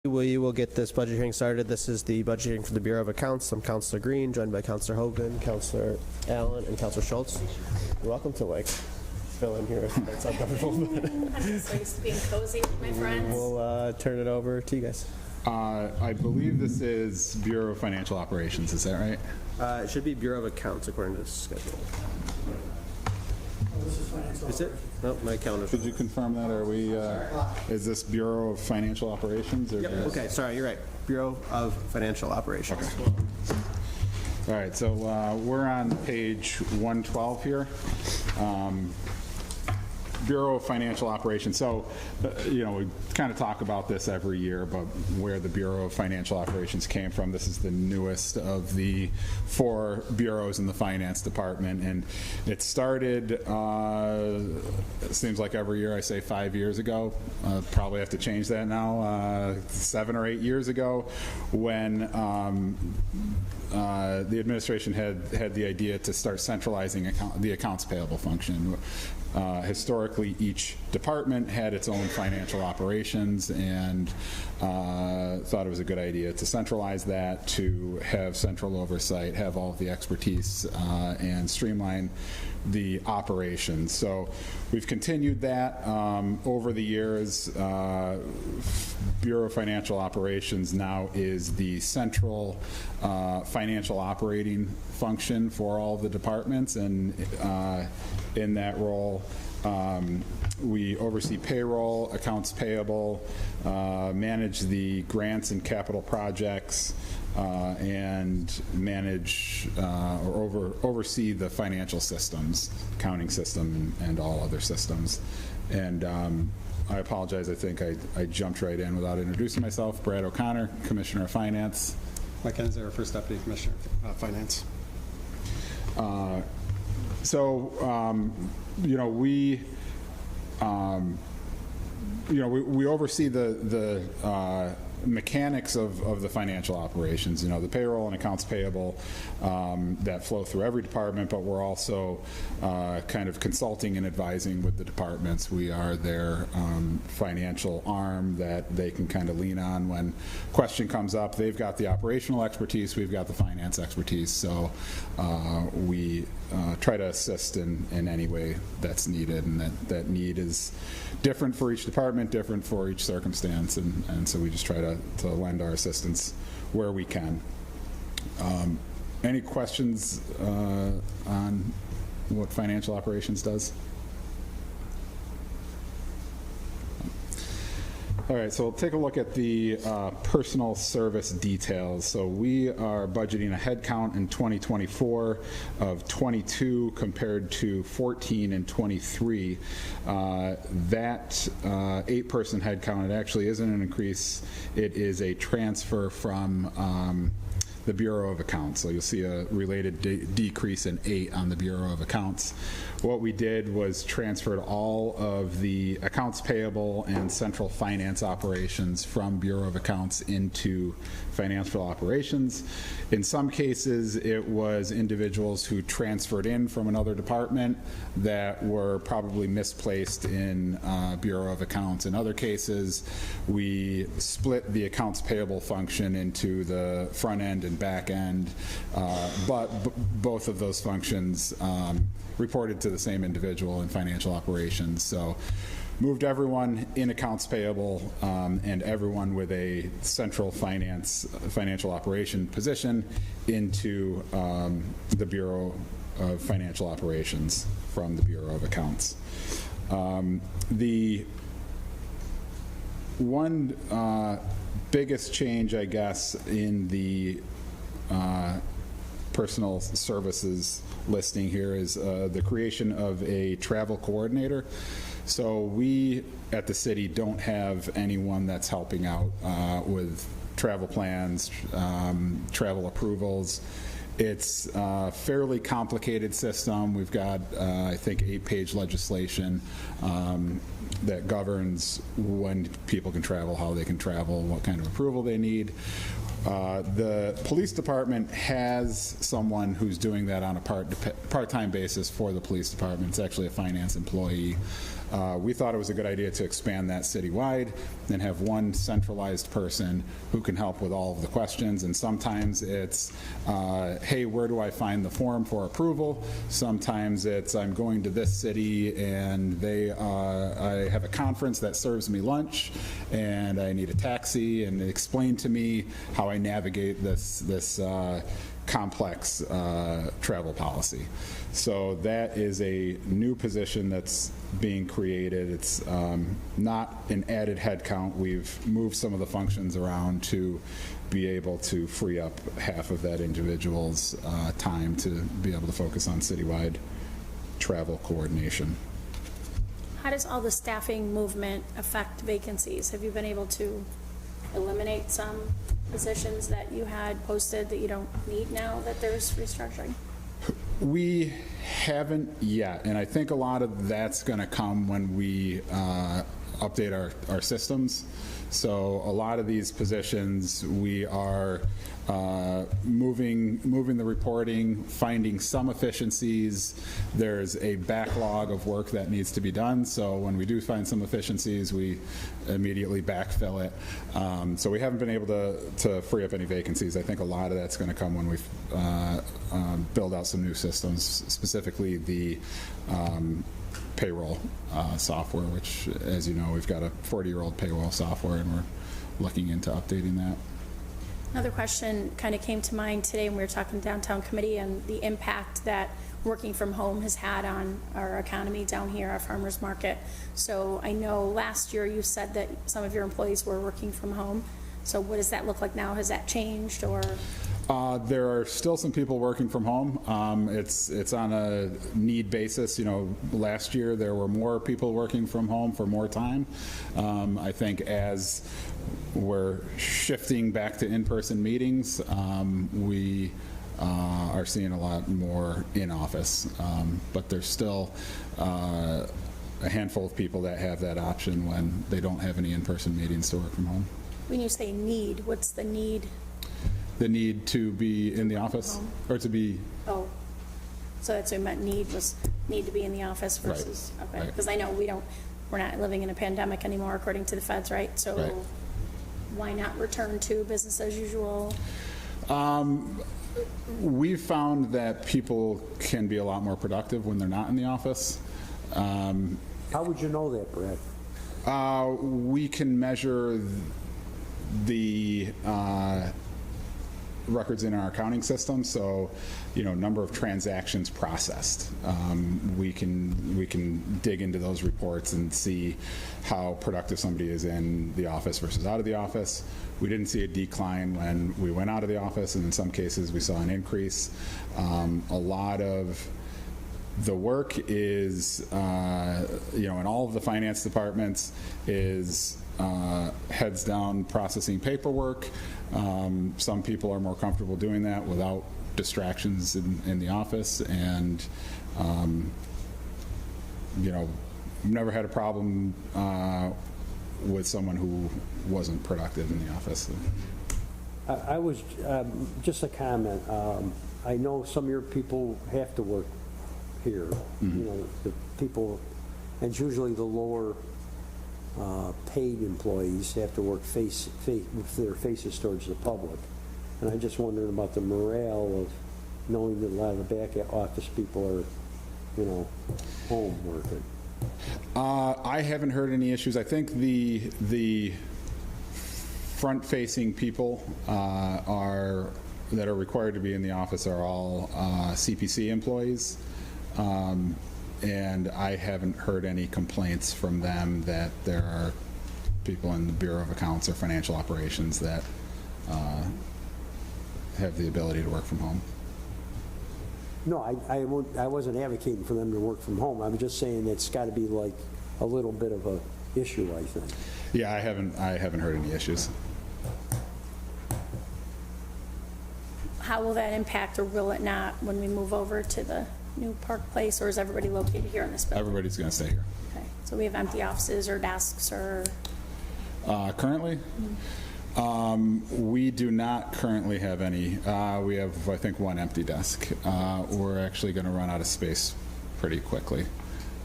We will get this budget hearing started. This is the budget hearing for the Bureau of Accounts. I'm Councilor Green, joined by Councilor Hogan, Councilor Allen, and Councilor Schultz. You're welcome to fill in here if that's uncomfortable. I'm just used to being cozy with my friends. We'll turn it over to you guys. I believe this is Bureau of Financial Operations. Is that right? It should be Bureau of Accounts according to the schedule. Is it? No, my calendar. Could you confirm that? Are we? Is this Bureau of Financial Operations? Or Yep. Okay. Sorry, you're right. Bureau of Financial Operations. Okay. All right. So we're on page 112 here. Bureau of Financial Operations. So, we kind of talk about this every year, but where the Bureau of Financial Operations came from. This is the newest of the 4 bureaus in the finance department, and it started, it seems like every year I say 5 years ago. Probably have to change that now. 7 or 8 years ago, when the administration had the idea to start centralizing the accounts payable function. Historically, each department had its own financial operations, and thought it was a good idea to centralize that, to have central oversight, have all of the expertise, and streamline the operations. So we've continued that over the years. Bureau of Financial Operations now is the central financial operating function for all of the departments, and in that role we oversee payroll, accounts payable, manage the grants and capital projects, and manage or oversee the financial systems, accounting system, and all other systems. And I apologize, I think I jumped right in without introducing myself. Brad O'Connor, Commissioner of Finance. Mike Enzer, First Deputy Commissioner of Finance. We oversee the mechanics of the financial operations, the payroll and accounts payable that flow through every department, but we're also kind of consulting and advising with the departments. We are their financial arm that they can kind of lean on when question comes up. They've got the operational expertise, we've got the finance expertise, so we try to assist in any way that's needed, and that need is different for each department, different for each circumstance, and so we just try to lend our assistance where we can. Any questions on what financial operations does? All right, so we'll take a look at the personal service details. So we are budgeting a head count in 2024 of 22 compared to 14 in 23. That 8-person head count, it actually isn't an increase. It is a transfer from the Bureau of Accounts. So you'll see a related decrease in 8 on the Bureau of Accounts. What we did was transferred all of the accounts payable and central finance operations from Bureau of Accounts into financial operations. In some cases, it was individuals who transferred in from another department that were probably misplaced in Bureau of Accounts. In other cases, we split the accounts payable function into the front end and back end, but both of those functions reported to the same individual in financial operations. So moved everyone in accounts payable and everyone with a central financial operation position into the Bureau of Financial Operations from the Bureau of Accounts. The one biggest change, I guess, in the personal services listing here is the creation of a travel coordinator. So we at the city don't have anyone that's helping out with travel plans, travel approvals. It's a fairly complicated system. We've got, I think, 8-page legislation that governs when people can travel, how they can travel, what kind of approval they need. The police department has someone who's doing that on a part-time basis for the police department. It's actually a finance employee. we thought it was a good idea to expand that citywide and have one centralized person who can help with all of the questions. And sometimes it's, hey, where do I find the form for approval? Sometimes it's, I'm going to this city and I have a conference that serves me lunch and I need a taxi, and explain to me how I navigate this complex travel policy. So that is a new position that's being created. It's not an added headcount. We've moved some of the functions around to be able to free up half of that individual's time to be able to focus on citywide travel coordination. How does all the staffing movement affect vacancies? Have you been able to eliminate some positions that you had posted that you don't need now that there's restructuring? We haven't yet, and I think a lot of that's going to come when we update our systems. So a lot of these positions, we are moving the reporting, finding some efficiencies. There's a backlog of work that needs to be done, so when we do find some efficiencies, we immediately backfill it. So we haven't been able to free up any vacancies. I think a lot of that's going to come when we build out some new systems, specifically the payroll software, which, as you know, we've got a 40-year-old payroll software, and we're looking into updating that. Another question kind of came to mind today when we were talking downtown committee and the impact that working from home has had on our economy down here, our farmers market. So I know last year you said that some of your employees were working from home. So what does that look like now? Has that changed, or? There are still some people working from home. It's on a need basis. You know, last year there were more people working from home for more time. I think as we're shifting back to in-person meetings, we are seeing a lot more in office, but there's still a handful of people that have that option when they don't have any in-person meetings to work from home. When you say need, what's the need? The need to be in the office, or to be. Oh, so that's what I meant, need was need to be in the office versus, Right. okay. Because I know we're not living in a pandemic anymore according to the feds, right? So Right. Why not return to business as usual? We've found that people can be a lot more productive when they're not in the office. How would you know that, Brad? We can measure the records in our accounting system, so number of transactions processed. We can dig into those reports and see how productive somebody is in the office versus out of the office. We didn't see a decline when we went out of the office, and in some cases we saw an increase. A lot of the work is, in all of the finance departments, is heads down processing paperwork. Some people are more comfortable doing that without distractions in the office, and never had a problem with someone who wasn't productive in the office. I was, just a comment, I know some of your people have to work here. Mm-hmm. The people, and it's usually the lower paid employees have to work with their faces towards the public. And I just wondered about the morale of knowing that a lot of the back office people are, home working. I haven't heard any issues. I think the front-facing people that are required to be in the office are all CPC employees. And I haven't heard any complaints from them that there are people in the Bureau of Accounts or financial operations that have the ability to work from home. No, I wasn't advocating for them to work from home. I was just saying it's got to be like a little bit of a issue, I think. Yeah, I haven't heard any issues. How will that impact, or will it not, when we move over to the new Park Place, or is everybody located here in this building? Everybody's going to stay here. Okay, so we have empty offices or desks or? Currently? We do not currently have any. We have, I think, one empty desk. We're actually going to run out of space pretty quickly.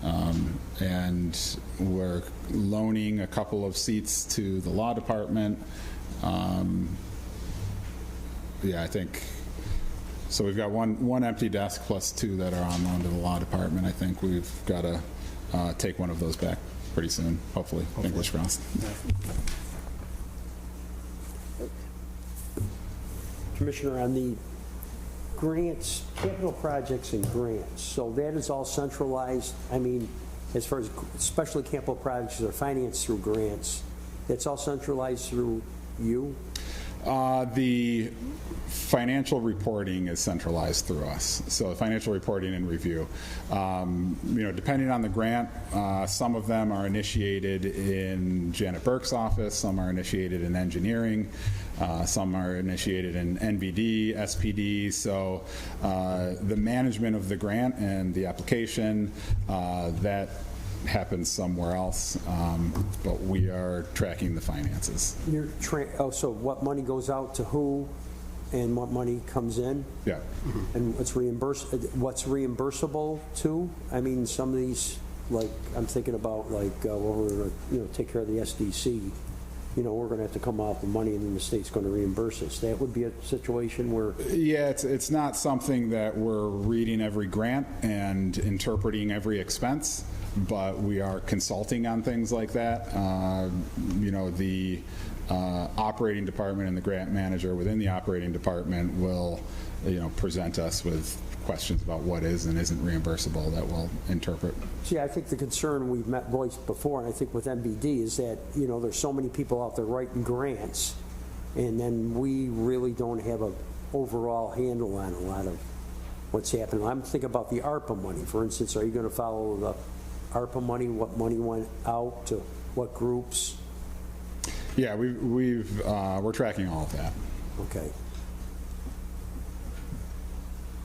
And we're loaning a couple of seats to the law department. Yeah, I think, so we've got one empty desk plus 2 that are on loan to the law department. I think we've got to take one of those back pretty soon, hopefully. Fingers crossed. Commissioner, on the grants, capital projects and grants, so that is all centralized? I mean, as far as especially capital projects are financed through grants, that's all centralized through you? The financial reporting is centralized through us. So financial reporting and review. Depending on the grant, some of them are initiated in Janet Burke's office, some are initiated in engineering, some are initiated in NBD, SPD. So the management of the grant and the application, that happens somewhere else, but we are tracking the finances. So what money goes out to who and what money comes in? Yeah. And what's reimbursable to? I mean, some of these, like, I'm thinking about, like, we're going to take care of the SDC. We're going to have to come out with money and then the state's going to reimburse us. That would be a situation where... Yeah, it's not something that we're reading every grant and interpreting every expense, but we are consulting on things like that. The operating department and the grant manager within the operating department will, present us with questions about what is and isn't reimbursable that we'll interpret. See, I think the concern we've voiced before, and I think with MBD, is that, there's so many people out there writing grants, and then we really don't have an overall handle on a lot of what's happening. I'm thinking about the ARPA money, for instance. Are you going to follow the ARPA money, what money went out to what groups? Yeah, we're tracking all of that. Okay.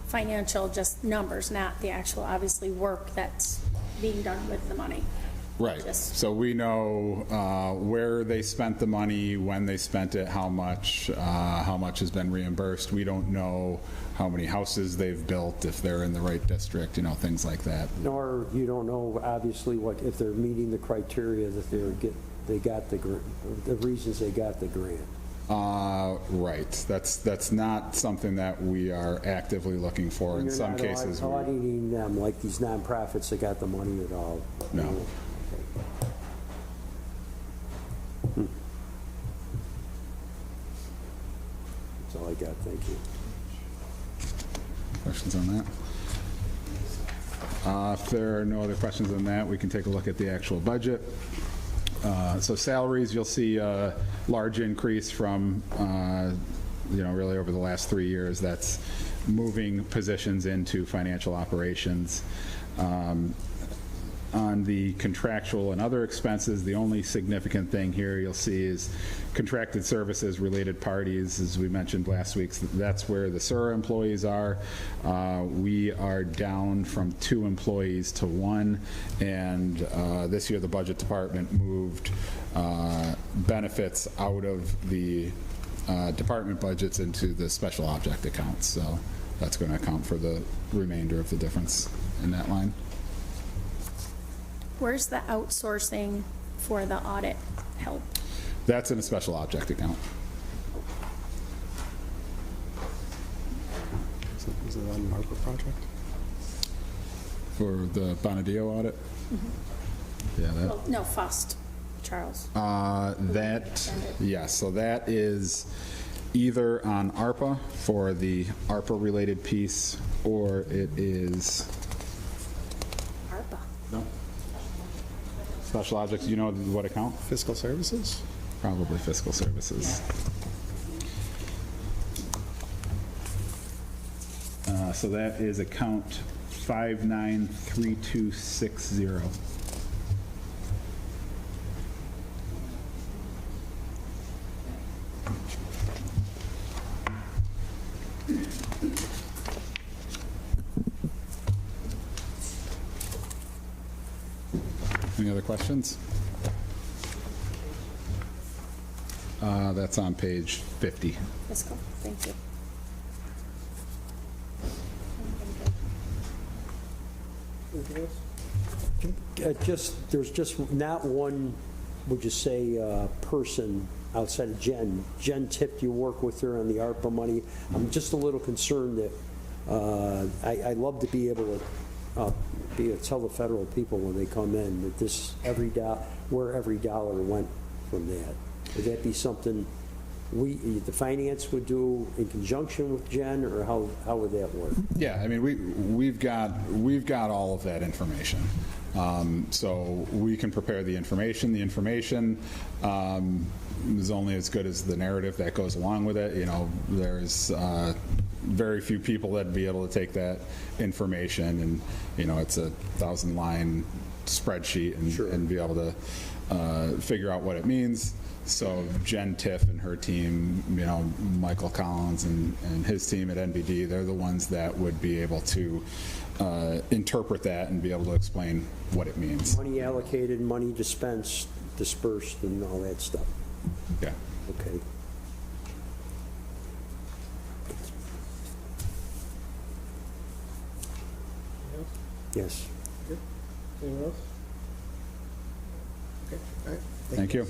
Financial, just numbers, not the actual, obviously, work that's being done with the money. Right. So we know where they spent the money, when they spent it, how much has been reimbursed. We don't know how many houses they've built, if they're in the right district, things like that. Nor you don't know, obviously, what if they're meeting the criteria that they got the grant, the reasons they got the grant. Right. That's not something that we are actively looking for. In some cases, you're not auditing them like these nonprofits that got the money at all. No. Okay. That's all I got. Thank you. Questions on that? If there are no other questions on that, we can take a look at the actual budget. So salaries, you'll see a large increase from, really over the last 3 years. That's moving positions into financial operations. On the contractual and other expenses, the only significant thing here you'll see is contracted services, related parties. As we mentioned last week, that's where the SURA employees are. We are down from 2 employees to 1, and this year the budget department moved benefits out of the department budgets into the special object accounts. So that's going to account for the remainder of the difference in that line. Where's the outsourcing for the audit help? That's in a special object account. Is it on the ARPA project? For the Bonadillo audit? Mm-hmm. Yeah, that. Well, no, FUST, Charles. Yes, so that is either on ARPA for the ARPA-related piece, or it is... ARPA. No. Special objects, you know what account? Fiscal services? Probably fiscal services. So that is account 593260. Any other questions? That's on page 50. Fiscal, thank you. Anything else? There's just not one, would you say, person outside of Jen. Jen tipped, you work with her on the ARPA money. I'm just a little concerned that, I'd love to be able to tell the federal people when they come in that this, where every dollar went from that. Would that be something the finance would do in conjunction with Jen, or how would that work? Yeah, I mean, we've got all of that information. So we can prepare the information. The information is only as good as the narrative that goes along with it. You know, there's very few people that'd be able to take that information, and you know, it's a 1,000-line spreadsheet and be able to figure out what it means. So Jen Tiff and her team, you know, Michael Collins and his team at NBD, they're the ones that would be able to interpret that and be able to explain what it means. Money allocated, money dispersed, and all that stuff. Yeah. Okay. Yes. Anyone else? Okay, all right. Thank you.